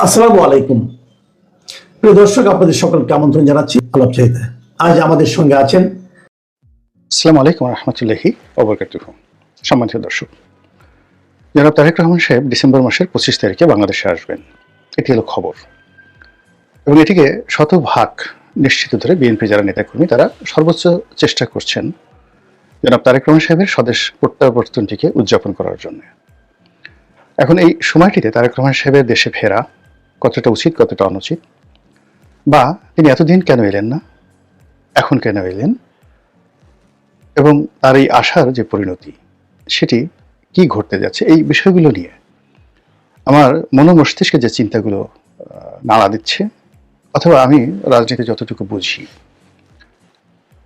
আসসালামু আলাইকুম। প্রিয় দর্শক, আপনাদের সকলকে আমন্ত্রণ জানাচ্ছি আলাপ চাইতে। আজ আমাদের সঙ্গে আছেন আসসালামু আলাইকুম রহমতুল্লাহি ওবরকাতুহ। সম্মানিত দর্শক, জনাব তারেক রহমান সাহেব ডিসেম্বর মাসের 25 তারিখে বাংলাদেশে আসবেন, এটি হলো খবর। এবং এটিকে শতভাগ নিশ্চিত ধরে বিএনপি যারা নেতাকর্মী তারা সর্বোচ্চ চেষ্টা করছেন জনাব তারেক রহমান সাহেবের স্বদেশ প্রত্যাবর্তনটিকে উদযাপন করার জন্য। এখন এই সময়টিতে তারেক রহমান সাহেবের দেশে ফেরা কতটা উচিত কতটা অনুচিত, বা তিনি এতদিন কেন এলেন না, এখন কেন এলেন, এবং তার এই আশার যে পরিণতি সেটি কি ঘটতে যাচ্ছে, এই বিষয়গুলো নিয়ে আমার মস্তিষ্কে যে চিন্তাগুলো নাড়া দিচ্ছে, অথবা আমি রাজনীতি যতটুকু বুঝি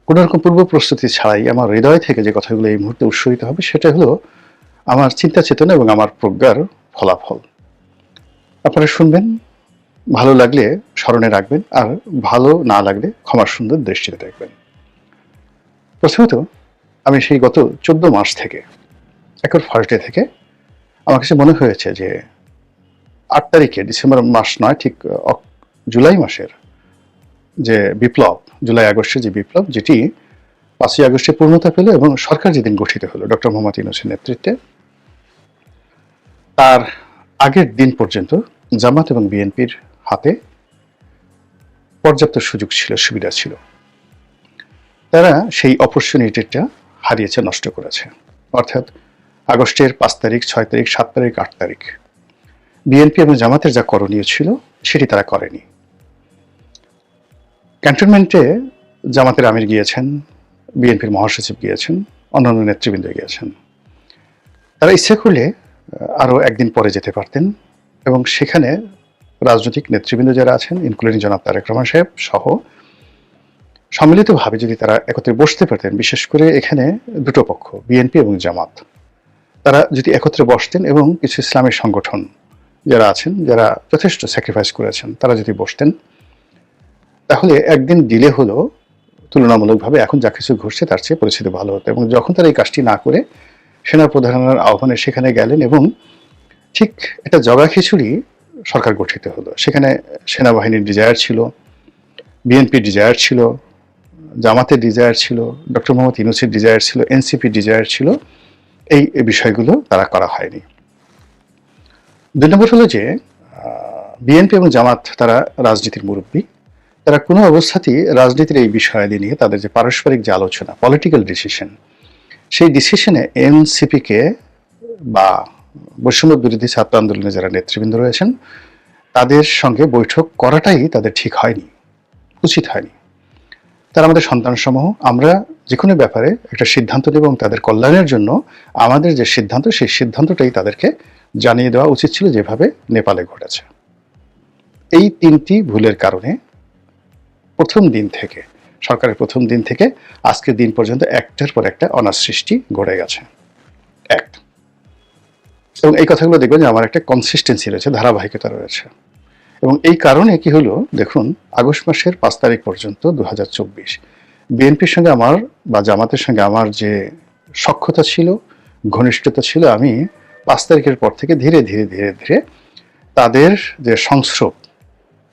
কোনো রকম পূর্ব প্রস্তুতি ছাড়াই আমার হৃদয় থেকে যে কথাগুলো এই মুহূর্তে উৎসরিত হবে সেটা হলো আমার চিন্তা চেতনা এবং আমার প্রজ্ঞার ফলাফল। আপনারা শুনবেন, ভালো লাগলে স্মরণে রাখবেন, আর ভালো না লাগলে ক্ষমার সুন্দর দৃষ্টিতে দেখবেন। প্রথমত, আমি সেই গত 14 মাস থেকে, এখন ফার্স্ট ডে থেকে আমার কাছে মনে হয়েছে যে 8 তারিখে, ডিসেম্বর মাস নয়, ঠিক জুলাই মাসের যে বিপ্লব, জুলাই আগস্টের যে বিপ্লব, যেটি 5ই আগস্টে পূর্ণতা পেল এবং সরকার যেদিন গঠিত হলো ডক্টর মোহাম্মদ ইউনূসের নেতৃত্বে, তার আগের দিন পর্যন্ত জামাত এবং বিএনপির হাতে পর্যাপ্ত সুযোগ ছিল, সুবিধা ছিল। তারা সেই অপরচুনিটিটা হারিয়েছে, নষ্ট করেছে। অর্থাৎ আগস্টের 5 তারিখ, 6 তারিখ, 7 তারিখ, 8 তারিখ বিএনপি এবং জামাতের যা করণীয় ছিল সেটি তারা করেনি। ক্যান্টনমেন্টে জামাতের আমির গিয়েছেন, বিএনপির মহাসচিব গিয়েছেন, অন্যান্য নেতৃবৃন্দ গিয়েছেন। তারা ইচ্ছা করলে আরও একদিন পরে যেতে পারতেন এবং সেখানে রাজনৈতিক নেতৃবৃন্দ যারা আছেন, ইনক্লুডিং জনাব তারেক রহমান সাহেব সহ, সম্মিলিতভাবে যদি তারা একত্রে বসতে পারতেন, বিশেষ করে এখানে দুটো পক্ষ, বিএনপি এবং জামাত, তারা যদি একত্রে বসতেন এবং কিছু ইসলামী সংগঠন যারা আছেন, যারা যথেষ্ট স্যাক্রিফাইস করেছেন, তারা যদি বসতেন, তাহলে একদিন ডিলে হলো তুলনামূলকভাবে এখন যা কিছু ঘটছে তার চেয়ে পরিস্থিতি ভালো হতো। এবং যখন তারা এই কাজটি না করে সেনাপ্রধানের আহ্বানে সেখানে গেলেন এবং ঠিক একটা জগা খিচুড়ি সরকার গঠিত হলো, সেখানে সেনাবাহিনীর ডিজায়ার ছিল, বিএনপির ডিজায়ার ছিল, জামাতের ডিজায়ার ছিল, ডক্টর মোহাম্মদ ইউনূসের ডিজায়ার ছিল, এনসিপির ডিজায়ার ছিল, এই বিষয়গুলো তারা করা হয়নি। 2 নম্বর হলো যে বিএনপি এবং জামাত তারা রাজনীতির মুরব্বী, তারা কোনো অবস্থাতেই রাজনীতির এই বিষয়াদি নিয়ে তাদের যে পারস্পরিক যে আলোচনা, পলিটিক্যাল ডিসিশন, সেই ডিসিশনে এনসিপিকে বা বৈষম্য বিরোধী ছাত্র আন্দোলনে যারা নেতৃবৃন্দ রয়েছেন তাদের সঙ্গে বৈঠক করাটাই তাদের ঠিক হয়নি, উচিত হয়নি। তারা আমাদের সন্তানসমূহ, আমরা যে কোনো ব্যাপারে একটা সিদ্ধান্ত নেব এবং তাদের কল্যাণের জন্য আমাদের যে সিদ্ধান্ত, সেই সিদ্ধান্তটাই তাদেরকে জানিয়ে দেওয়া উচিত ছিল, যেভাবে নেপালে ঘটেছে। এই 3টি ভুলের কারণে প্রথম দিন থেকে, সরকারের প্রথম দিন থেকে আজকের দিন পর্যন্ত একটার পর একটা অনাসৃষ্টি ঘটে গেছে। এবং এই কথাগুলো দেখবেন যে আমার একটা কনসিস্টেন্সি রয়েছে, ধারাবাহিকতা রয়েছে। এবং এই কারণে কি হলো, দেখুন, আগস্ট মাসের 5 তারিখ পর্যন্ত 2024 বিএনপির সঙ্গে আমার বা জামাতের সঙ্গে আমার যে সখ্যতা ছিল, ঘনিষ্ঠতা ছিল, আমি 5 তারিখের পর থেকে ধীরে ধীরে ধীরে ধীরে তাদের যে সংস্রব,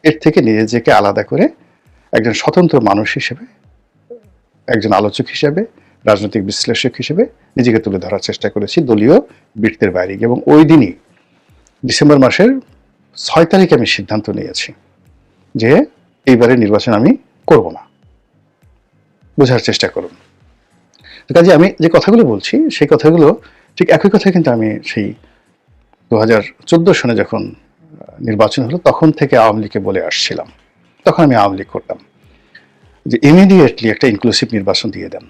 এর থেকে নিজেকে আলাদা করে একজন স্বতন্ত্র মানুষ হিসেবে, একজন আলোচক হিসেবে, রাজনৈতিক বিশ্লেষক হিসেবে নিজেকে তুলে ধরার চেষ্টা করেছি দলীয় বৃত্তের বাইরে। এবং ওই দিনই ডিসেম্বর মাসের 6 তারিখে আমি সিদ্ধান্ত নিয়েছি যে এইবারের নির্বাচন আমি করব না। বোঝার চেষ্টা করুন। কাজে আমি যে কথাগুলো বলছি সেই কথাগুলো ঠিক একই কথা কিন্তু আমি সেই 2014 সনে যখন নির্বাচন হলো তখন থেকে আওয়ামী লীগকে বলে আসছিলাম। তখন আমি আওয়ামী লীগ করতাম যে ইমিডিয়েটলি একটা ইনক্লুসিভ নির্বাচন দিয়ে দেন।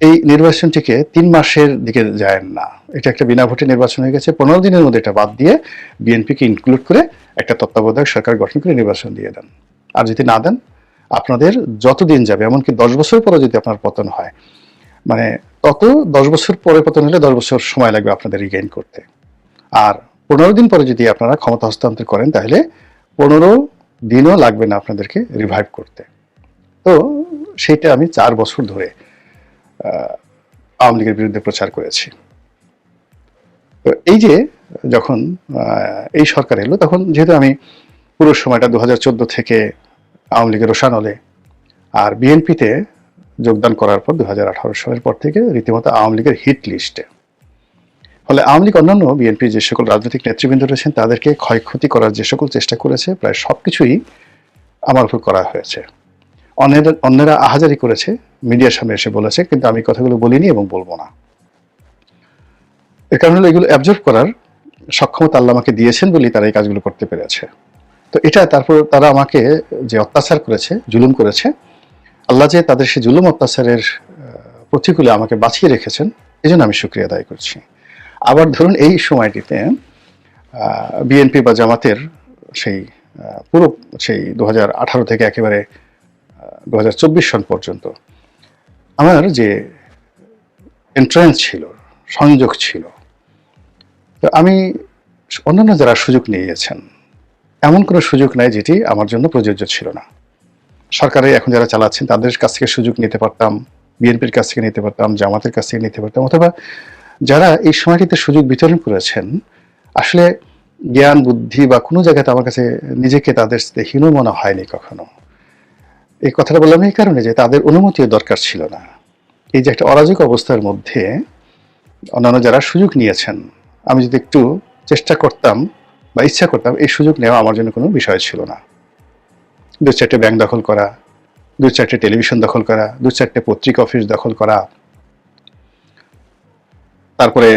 এই নির্বাচনটিকে 3 মাসের দিকে যায় না, এটা একটা বিনা ভোটে নির্বাচন হয়ে গেছে। 15 দিনের মধ্যে এটা বাদ দিয়ে বিএনপিকে ইনক্লুড করে একটা তত্ত্বাবধায়ক সরকার গঠন করে নির্বাচন দিয়ে দেন। আর যদি না দেন, আপনাদের যত দিন যাবে, এমনকি 10 বছর পরে যদি আপনার পতন হয়, মানে তত 10 বছর পরে পতন হলে 10 বছর সময় লাগবে আপনাদের রিগেইন করতে। আর 15 দিন পরে যদি আপনারা ক্ষমতা হস্তান্তর করেন, তাহলে 15 দিনও লাগবে না আপনাদেরকে রিভাইভ করতে। তো সেইটা আমি 4 বছর ধরে আওয়ামী লীগের বিরুদ্ধে প্রচার করেছি। তো এই যে যখন এই সরকার এলো, তখন যেহেতু আমি পুরো সময়টা 2014 থেকে আওয়ামী লীগের রোশানলে আর বিএনপিতে যোগদান করার পর 2018 সালের পর থেকে রীতিমতো আওয়ামী লীগের হিট লিস্টে। ফলে আওয়ামী লীগ অন্যান্য বিএনপির যে সকল রাজনৈতিক নেতৃবৃন্দ রয়েছেন তাদেরকে ক্ষয়ক্ষতি করার যে সকল চেষ্টা করেছে, প্রায় সবকিছুই আমার উপর করা হয়েছে। অন্যেরা আহাজারি করেছে, মিডিয়ার সামনে এসে বলেছে, কিন্তু আমি কথাগুলো বলিনি এবং বলবো না। এর কারণ হলো এগুলো অ্যাবজর্ব করার সক্ষমতা আল্লাহ আমাকে দিয়েছেন বলেই তারা এই কাজগুলো করতে পেরেছে। তো এটা তারপর তারা আমাকে যে অত্যাচার করেছে, জুলুম করেছে, আল্লাহ যে তাদের সেই জুলুম অত্যাচারের প্রতিকূলে আমাকে বাঁচিয়ে রেখেছেন, এই জন্য আমি শুকরিয়া আদায় করছি। আবার ধরুন এই সময়টিতে বিএনপি বা জামাতের সেই পুরো সেই 2018 থেকে একেবারে 2024 সন পর্যন্ত আমার যে এন্ট্রান্স ছিল, সংযোগ ছিল, তো আমি অন্যান্য যারা সুযোগ নিয়েছেন এমন কোনো সুযোগ নাই যেটি আমার জন্য প্রযোজ্য ছিল না। সরকারে এখন যারা চালাচ্ছেন তাদের কাছ থেকে সুযোগ নিতে পারতাম, বিএনপির কাছ থেকে নিতে পারতাম, জামাতের কাছ থেকে নিতে পারতাম, অথবা যারা এই সময়টিতে সুযোগ বিতরণ করেছেন আসলে জ্ঞান বুদ্ধি বা কোনো জায়গাতে আমার কাছে নিজেকে তাদের হীন মনে হয়নি কখনো। এই কথাটা বললাম এই কারণে যে তাদের অনুমতিও দরকার ছিল না। এই যে একটা অরাজক অবস্থার মধ্যে অন্যান্য যারা সুযোগ নিয়েছেন, আমি যদি একটু চেষ্টা করতাম বা ইচ্ছা করতাম, এই সুযোগ নেওয়া আমার জন্য কোনো বিষয় ছিল না। 2-4টে ব্যাংক দখল করা, 2-4টে টেলিভিশন দখল করা, 2-4টে পত্রিকা অফিস দখল করা, তারপরে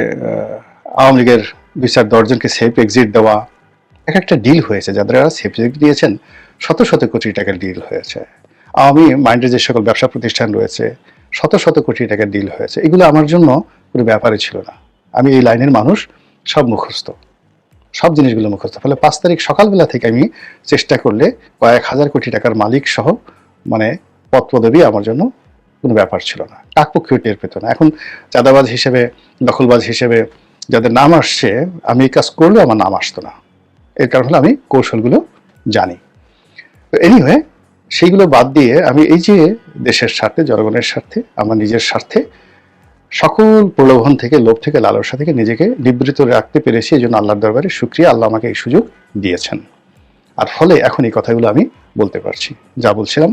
আওয়ামী লীগের 2-4 দশজনকে সেফ এক্সিট দেওয়া, এক একটা ডিল হয়েছে। যারা সেফ এক্সিট দিয়েছেন শত শত কোটি টাকার ডিল হয়েছে। আওয়ামী মাইন্ডের যে সকল ব্যবসা প্রতিষ্ঠান রয়েছে শত শত কোটি টাকার ডিল হয়েছে। এগুলো আমার জন্য কোনো ব্যাপারই ছিল না। আমি এই লাইনের মানুষ, সব মুখস্থ, সব জিনিসগুলো মুখস্থ। ফলে 5 তারিখ সকালবেলা থেকে আমি চেষ্টা করলে কয়েক হাজার কোটি টাকার মালিক সহ মানে পদ পদবি আমার জন্য কোনো ব্যাপার ছিল না। কাকপক্ষীয় টের পেত না। এখন চাঁদাবাজ হিসেবে, দখলবাজ হিসেবে যাদের নাম আসছে, আমি এই কাজ করলেও আমার নাম আসতো না। এর কারণ হলো আমি কৌশলগুলো জানি। তো এনিওয়ে, সেইগুলো বাদ দিয়ে আমি এই যে দেশের স্বার্থে, জনগণের স্বার্থে, আমার নিজের স্বার্থে সকল প্রলোভন থেকে, লোভ থেকে, লালসা থেকে নিজেকে নিবৃত রাখতে পেরেছি। এই জন্য আল্লাহর দরবারে শুকরিয়া, আল্লাহ আমাকে এই সুযোগ দিয়েছেন। আর ফলে এখন এই কথাগুলো আমি বলতে পারছি, যা বলছিলাম।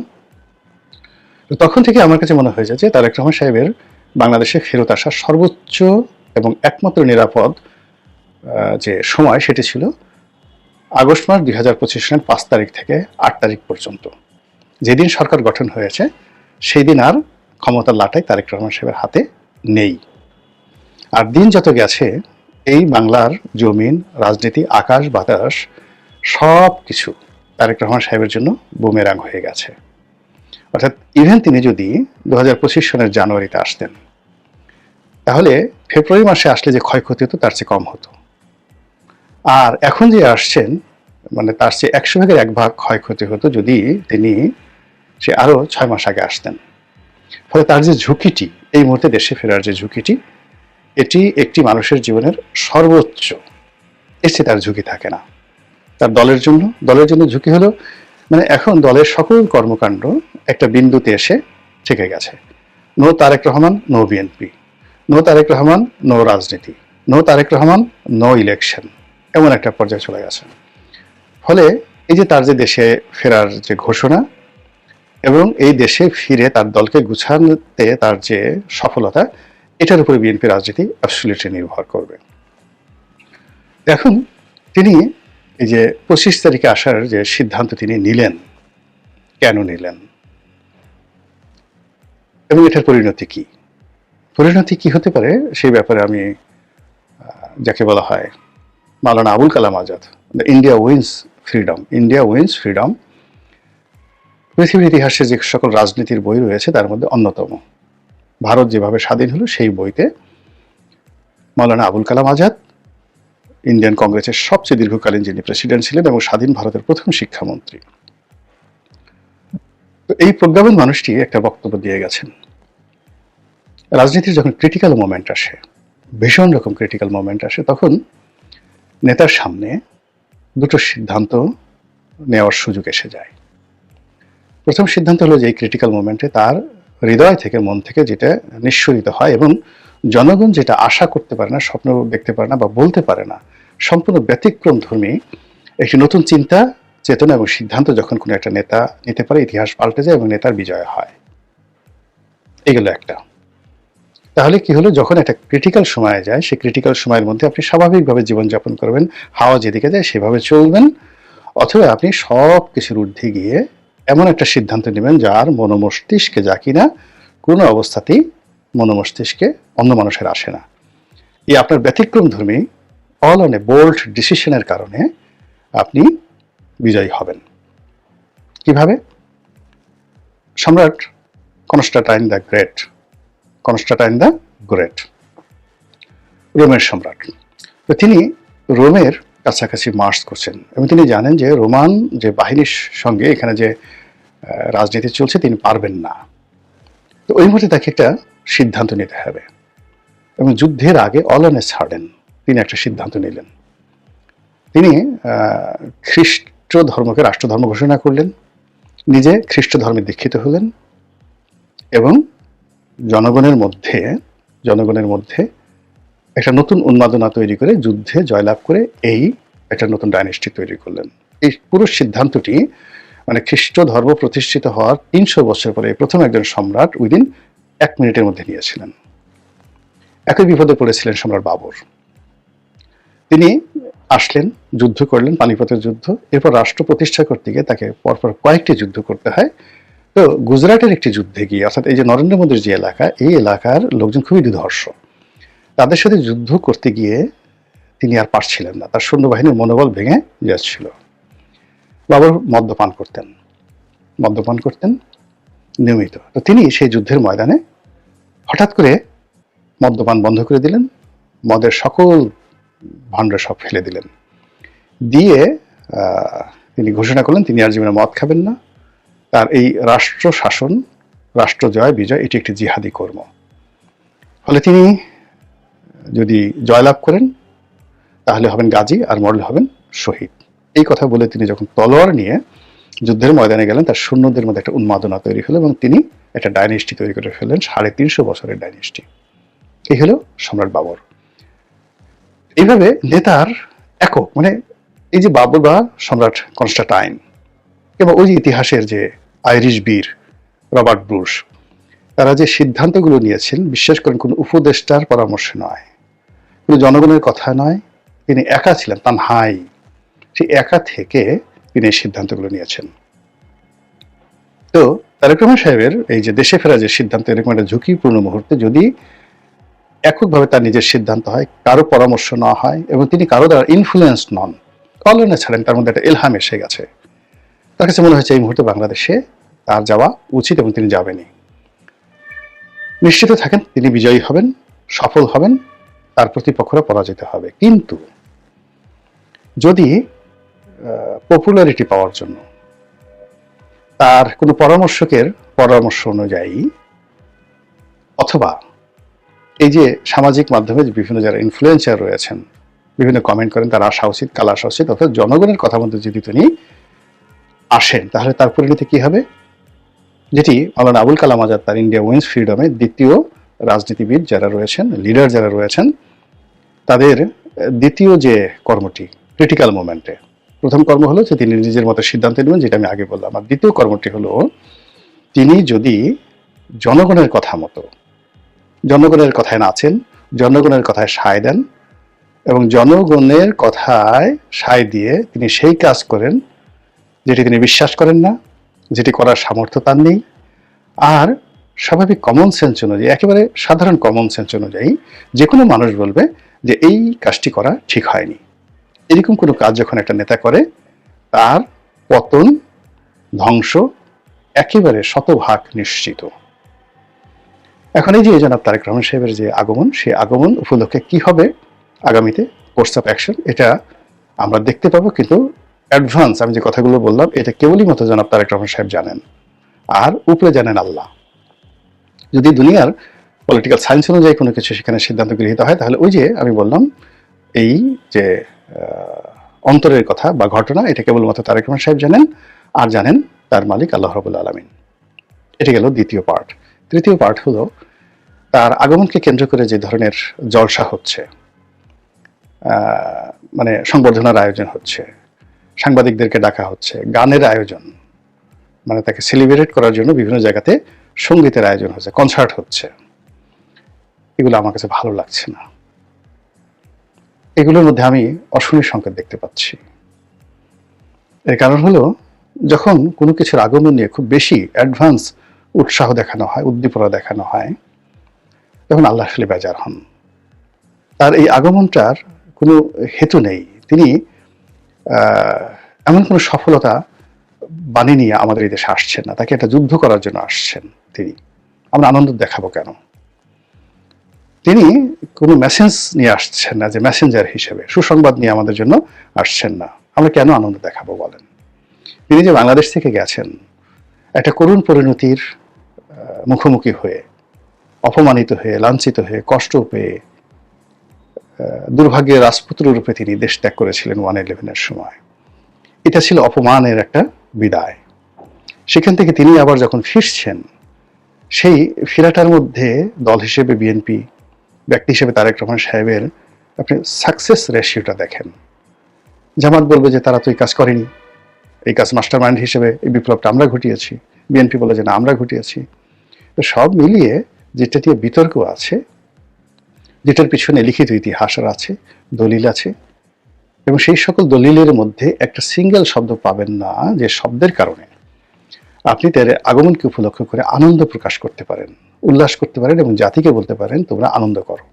তো তখন থেকে আমার কাছে মনে হয়েছে যে তারেক রহমান সাহেবের বাংলাদেশে ফেরত আসার সর্বোচ্চ এবং একমাত্র নিরাপদ যে সময় সেটি ছিল আগস্ট মাস 2025 সালের 5 তারিখ থেকে 8 তারিখ পর্যন্ত। যেদিন সরকার গঠন হয়েছে সেই দিন আর ক্ষমতার লাটাই তারেক রহমান সাহেবের হাতে নেই। আর দিন যত গেছে এই বাংলার জমিন, রাজনীতি, আকাশ বাতাস সব কিছু তারেক রহমান সাহেবের জন্য বুমেরাং হয়ে গেছে। অর্থাৎ ইভেন তিনি যদি 2025 সনের জানুয়ারিতে আসতেন, তাহলে ফেব্রুয়ারি মাসে আসলে যে ক্ষয়ক্ষতি হতো তার চেয়ে কম হতো। আর এখন যে আসছেন, মানে তার চেয়ে 100 ভাগের 1 ভাগ ক্ষয়ক্ষতি হতো যদি তিনি সে আরো 6 মাস আগে আসতেন। ফলে তার যে ঝুঁকিটি, এই মুহূর্তে দেশে ফেরার যে ঝুঁকিটি, এটি একটি মানুষের জীবনের সর্বোচ্চ। এর চেয়ে তার ঝুঁকি থাকে না। তার দলের জন্য ঝুঁকি হলো, মানে এখন দলের সকল কর্মকাণ্ড একটা বিন্দুতে এসে ঠেকে গেছে। No Tarique Rahman, no BNP, no Tarique Rahman, no রাজনীতি, no Tarique Rahman, no election, এমন একটা পর্যায়ে চলে গেছে। ফলে এই যে তার যে দেশে ফেরার যে ঘোষণা এবং এই দেশে ফিরে তার দলকে গুছানোতে তার যে সফলতা, এটার উপরে বিএনপি রাজনীতি অ্যাবসলিউটলি নির্ভর করবে। এখন তিনি এই যে 25 তারিখে আসার যে সিদ্ধান্ত তিনি নিলেন, কেন নিলেন এবং এটার পরিণতি কি হতে পারে সেই ব্যাপারে আমি, যাকে বলা হয় Maulana Abul Kalam Azad, India wins freedom, পৃথিবীর ইতিহাসে যে সকল রাজনীতির বই রয়েছে তার মধ্যে অন্যতম। ভারত যেভাবে স্বাধীন হলো সেই বইতে মাওলানা আবুল কালাম আজাদ, ইন্ডিয়ান কংগ্রেসের সবচেয়ে দীর্ঘকালীন যিনি প্রেসিডেন্ট ছিলেন এবং স্বাধীন ভারতের প্রথম শিক্ষামন্ত্রী, তো এই প্রজ্ঞাপন মানুষটি একটা বক্তব্য দিয়ে গেছেন। রাজনীতির যখন ক্রিটিক্যাল মোমেন্ট আসে, ভীষণ রকম ক্রিটিক্যাল মোমেন্ট আসে, তখন নেতার সামনে দুটো সিদ্ধান্ত নেওয়ার সুযোগ এসে যায়। প্রথম সিদ্ধান্ত হলো যে এই ক্রিটিক্যাল মোমেন্টে তার হৃদয় থেকে, মন থেকে যেটা নিঃসরিত হয় এবং জনগণ যেটা আশা করতে পারে না, স্বপ্ন দেখতে পারে না বা বলতে পারে না, সম্পূর্ণ ব্যতিক্রম ধর্মী একটি নতুন চিন্তা, চেতনা এবং সিদ্ধান্ত যখন কোনো একটা নেতা নিতে পারে, ইতিহাস পাল্টে যায় এবং নেতার বিজয় হয়। এগুলো একটা। তাহলে কি হলো, যখন একটা ক্রিটিক্যাল সময়ে যায়, সেই ক্রিটিক্যাল সময়ের মধ্যে আপনি স্বাভাবিকভাবে জীবনযাপন করবেন, হাওয়া যেদিকে যায় সেভাবে চলবেন, অথবা আপনি সব কিছুর ঊর্ধ্বে গিয়ে এমন একটা সিদ্ধান্ত নেবেন যার মনোমস্তিষ্কে যা কিনা কোনো অবস্থাতেই মনোমস্তিষ্কে অন্য মানুষের আসে না। এই আপনার ব্যতিক্রম ধর্মী অল অন এ বোল্ড ডিসিশনের কারণে আপনি বিজয়ী হবেন। কিভাবে? সম্রাট কনস্টান্টাইন দ্য গ্রেট, রোমের সম্রাট, তো তিনি রোমের কাছাকাছি মার্চ করছেন এবং তিনি জানেন যে রোমান যে বাহিনীর সঙ্গে এখানে যে রাজনীতি চলছে তিনি পারবেন না। তো ওই মুহূর্তে তাকে একটা সিদ্ধান্ত নিতে হবে এবং যুদ্ধের আগে অল অন এ সার্ডেন তিনি একটা সিদ্ধান্ত নিলেন। তিনি খ্রিস্ট ধর্মকে রাষ্ট্রধর্ম ঘোষণা করলেন, নিজে খ্রিস্ট ধর্মে দীক্ষিত হলেন এবং জনগণের মধ্যে একটা নতুন উন্মাদনা তৈরি করে যুদ্ধে জয়লাভ করে এই একটা নতুন ডাইনেস্টি তৈরি করলেন। এই পুরো সিদ্ধান্তটি মানে খ্রিস্ট ধর্ম প্রতিষ্ঠিত হওয়ার 300 বছর পরে প্রথম একজন সম্রাট উইদিন 1 মিনিটের মধ্যে নিয়েছিলেন। একই বিপদে পড়েছিলেন সম্রাট বাবর। তিনি আসলেন, যুদ্ধ করলেন, পানিপথের যুদ্ধ। এরপর রাষ্ট্র প্রতিষ্ঠা করতে গিয়ে তাকে পরপর কয়েকটি যুদ্ধ করতে হয়। তো গুজরাটের একটি যুদ্ধে গিয়ে, অর্থাৎ এই যে নরেন্দ্র মোদীর যে এলাকা, এই এলাকার লোকজন খুবই দুর্ধর্ষ। তাদের সাথে যুদ্ধ করতে গিয়ে তিনি আর পারছিলেন না, তার সৈন্যবাহিনীর মনোবল ভেঙে যাচ্ছিল। বাবর মদ্যপান করতেন নিয়মিত। তো তিনি সেই যুদ্ধের ময়দানে হঠাৎ করে মদ্যপান বন্ধ করে দিলেন, মদের সকল ভাণ্ড সব ফেলে দিলেন, দিয়ে তিনি ঘোষণা করলেন তিনি আর জীবনে মদ খাবেন না। তার এই রাষ্ট্র শাসন, রাষ্ট্র জয় বিজয় এটি একটি জিহাদি কর্ম। ফলে তিনি যদি জয়লাভ করেন তাহলে হবেন গাজী আর মরলে হবেন শহীদ। এই কথা বলে তিনি যখন তলোয়ার নিয়ে যুদ্ধের ময়দানে গেলেন, তার সৈন্যদের মধ্যে একটা উন্মাদনা তৈরি হলো এবং তিনি একটা ডাইনেস্টি তৈরি করে ফেললেন, 350 বছরের ডাইনেস্টি। এই হলো সম্রাট বাবর। এইভাবে নেতার একক, মানে এই যে বাবর বা সম্রাট কনস্টান্টাইন এবং ওই যে ইতিহাসের যে আইরিশ বীর রবার্ট ব্রুস, তারা যে সিদ্ধান্তগুলো নিয়েছেন বিশ্বাস করেন কোনো উপদেষ্টার পরামর্শ নয়, কোনো জনগণের কথা নয়, তিনি একা ছিলেন, তানহাই। সেই একা থেকে তিনি এই সিদ্ধান্তগুলো নিয়েছেন। তো তারেক রহমান সাহেবের এই যে দেশে ফেরা যে সিদ্ধান্ত, এরকম একটা ঝুঁকিপূর্ণ মুহূর্তে যদি এককভাবে তার নিজের সিদ্ধান্ত হয়, কারো পরামর্শ না হয় এবং তিনি কারো দ্বারা ইনফ্লুয়েন্স নন, কলনে ছাড়েন, তার মধ্যে একটা এলহাম এসে গেছে, তার কাছে মনে হয়েছে এই মুহূর্তে বাংলাদেশে তার যাওয়া উচিত এবং তিনি যাবেনই। নিশ্চিত থাকেন তিনি বিজয়ী হবেন, সফল হবেন, তার প্রতিপক্ষরা পরাজিত হবে। কিন্তু যদি পপুলারিটি পাওয়ার জন্য তার কোনো পরামর্শকের পরামর্শ অনুযায়ী, অথবা এই যে সামাজিক মাধ্যমে বিভিন্ন যারা ইনফ্লুয়েন্সার রয়েছেন বিভিন্ন কমেন্ট করেন, তার আসা উচিত, কাল আসা উচিত, অর্থাৎ জনগণের কথা মতো যদি তিনি আসেন তাহলে তার পরিণতি কি হবে, যেটি মাওলানা আবুল কালাম আজাদ তার ইন্ডিয়া উইন্স ফ্রিডমে দ্বিতীয় রাজনীতিবিদ যারা রয়েছেন, লিডার যারা রয়েছেন, তাদের দ্বিতীয় যে কর্মটি ক্রিটিক্যাল মোমেন্টে, প্রথম কর্ম হলো যে তিনি নিজের মতো সিদ্ধান্ত নেবেন, যেটা আমি আগে বললাম। আর দ্বিতীয় কর্মটি হলো তিনি যদি জনগণের কথা মতো, জনগণের কথায় নাচেন, জনগণের কথায় সায় দেন এবং জনগণের কথায় সায় দিয়ে তিনি সেই কাজ করেন যেটি তিনি বিশ্বাস করেন না, যেটি করার সামর্থ্য তার নেই, আর স্বাভাবিক কমন সেন্স অনুযায়ী, একেবারে সাধারণ কমন সেন্স অনুযায়ী যে কোনো মানুষ বলবে যে এই কাজটি করা ঠিক হয়নি। এরকম কোনো কাজ যখন একটা নেতা করে, তার পতন, ধ্বংস একেবারে শতভাগ নিশ্চিত। এখন এই যে জনাব তারেক রহমান সাহেবের যে আগমন, সেই আগমন উপলক্ষে কি হবে আগামীতে কোর্স অফ অ্যাকশন, এটা আমরা দেখতে পাবো। কিন্তু অ্যাডভান্স আমি যে কথাগুলো বললাম এটা কেবলই মতো জনাব তারেক রহমান সাহেব জানেন, আর উপরে জানেন আল্লাহ। যদি দুনিয়ার পলিটিক্যাল সায়েন্স অনুযায়ী কোনো কিছু সেখানে সিদ্ধান্ত গৃহীত হয়, তাহলে ওই যে আমি বললাম এই যে অন্তরের কথা বা ঘটনা, এটা কেবলমাত্র তারেক রহমান সাহেব জানেন, আর জানেন তার মালিক আল্লাহ রাব্বুল আলামিন। এটা গেল দ্বিতীয় পার্ট। তৃতীয় পার্ট হলো তার আগমনকে কেন্দ্র করে যে ধরনের জলসা হচ্ছে, মানে সংবর্ধনার আয়োজন হচ্ছে, সাংবাদিকদেরকে ডাকা হচ্ছে, গানের আয়োজন, মানে তাকে সেলিব্রেট করার জন্য বিভিন্ন জায়গাতে সঙ্গীতের আয়োজন হচ্ছে, কনসার্ট হচ্ছে। এগুলো আমার কাছে ভালো লাগছে না। এগুলোর মধ্যে আমি অশনির সংকেত দেখতে পাচ্ছি। এর কারণ হলো, যখন কোনো কিছুর আগমন নিয়ে খুব বেশি অ্যাডভান্স উৎসাহ দেখানো হয়, উদ্দীপনা দেখানো হয়, তখন আল্লাহ আসলে বেজার হন। তার এই আগমনটার কোনো হেতু নেই। তিনি এমন কোনো সফলতা বানিয়ে নিয়ে আমাদের এই দেশে আসছেন না। তাকে একটা যুদ্ধ করার জন্য আসছেন তিনি। আমরা আনন্দ দেখাবো কেন? তিনি কোনো মেসেজ নিয়ে আসছেন না, যে মেসেঞ্জার হিসেবে সুসংবাদ নিয়ে আমাদের জন্য আসছেন না। আমরা কেন আনন্দ দেখাবো বলেন? তিনি যে বাংলাদেশ থেকে গেছেন একটা করুণ পরিণতির মুখোমুখি হয়ে, অপমানিত হয়ে, লাঞ্ছিত হয়ে, কষ্ট পেয়ে, দুর্ভাগ্যের রাজপুত্র রূপে তিনি দেশ ত্যাগ করেছিলেন 1/11-এর সময়। এটা ছিল অপমানের একটা বিদায়। সেখান থেকে তিনি আবার যখন ফিরছেন, সেই ফেরাটার মধ্যে দল হিসেবে বিএনপি, ব্যক্তি হিসেবে তারেক রহমান সাহেবের আপনি সাকসেস রেশিওটা দেখেন। জামাত বলবে যে তারা তো এই কাজ করেনি, এই কাজ মাস্টার মাইন্ড হিসেবে এই বিপ্লবটা আমরা ঘটিয়েছি। বিএনপি বলে যে না, আমরা ঘটিয়েছি। তো সব মিলিয়ে যেটা নিয়ে বিতর্ক আছে, যেটার পিছনে লিখিত ইতিহাস আছে, দলিল আছে, এবং সেই সকল দলিলের মধ্যে একটা সিঙ্গেল শব্দ পাবেন না যে শব্দের কারণে আপনি তার আগমনকে উপলক্ষ করে আনন্দ প্রকাশ করতে পারেন, উল্লাস করতে পারেন এবং জাতিকে বলতে পারেন তোমরা আনন্দ করো।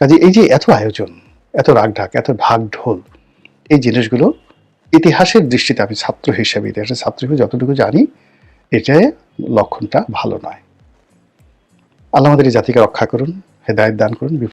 কাজে এই যে এত আয়োজন, এত রাগঢাক, এত ঢাক ঢোল, এই জিনিসগুলো ইতিহাসের দৃষ্টিতে, আমি ছাত্র হিসেবে, ইতিহাসের ছাত্র হিসেবে যতটুকু জানি, এটা লক্ষণটা ভালো নয়। আল্লাহ আমাদের এই জাতিকে রক্ষা করুন, হেদায়েত দান করুন।